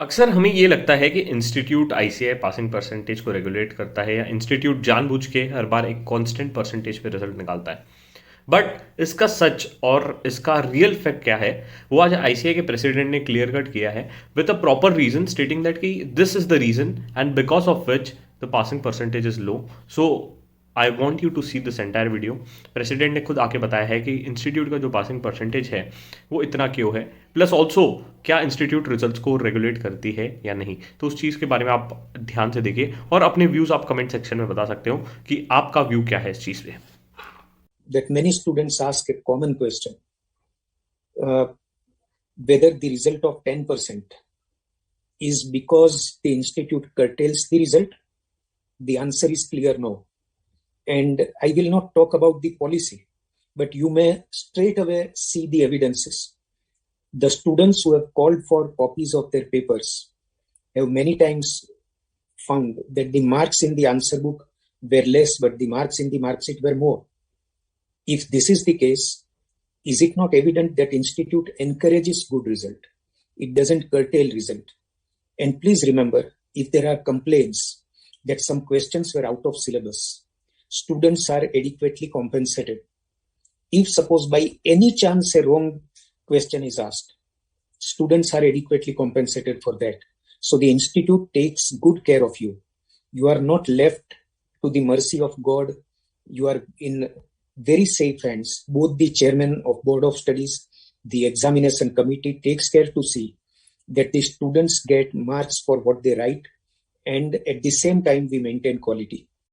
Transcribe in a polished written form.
अक्सर हमें ये लगता है कि इंस्टीट्यूट आईसीएआई पासिंग परसेंटेज को रेगुलेट करता है या इंस्टीट्यूट जानबूझ के हर बार एक कांस्टेंट परसेंटेज पे रिजल्ट निकालता है। बट इसका सच और इसका रियल फैक्ट क्या है, वो आज आईसीएआई के प्रेसिडेंट ने क्लियर कट किया है with a proper reason stating that कि this is the reason and because of which the passing percentage is low. So I want you to see this entire video. President ने खुद आके बताया है कि institute का जो पासिंग परसेंटेज है वो इतना क्यों है, प्लस ऑल्सो क्या इंस्टीट्यूट रिजल्ट्स को रेगुलेट करती है या नहीं। तो उस चीज़ के बारे में आप ध्यान से देखिए और अपने व्यूज़ आप कमेंट सेक्शन में बता सकते हो कि आपका व्यू क्या है इस चीज़ पे। That many students ask a common question, uh, whether the result of 10% is because the institute curtails the result. The answer is clear no. And I will not talk about the policy, but you may straight away see the evidences. The students who have called for copies of their papers have many times found that the marks in the answer book were less, but the marks in the mark sheet were more. If this is the case, is it not evident that institute encourages good result? It doesn't curtail result. And please remember, if there are complaints that some questions were out of syllabus, students are adequately compensated. If suppose by any chance a wrong question is asked, students are adequately compensated for that. So the institute takes good care of you. You are not left to the mercy of God. You are in very safe hands. Both the chairman of Board of Studies, the examination committee takes care to see that the students get marks for what they write, and at the same time we maintain quality.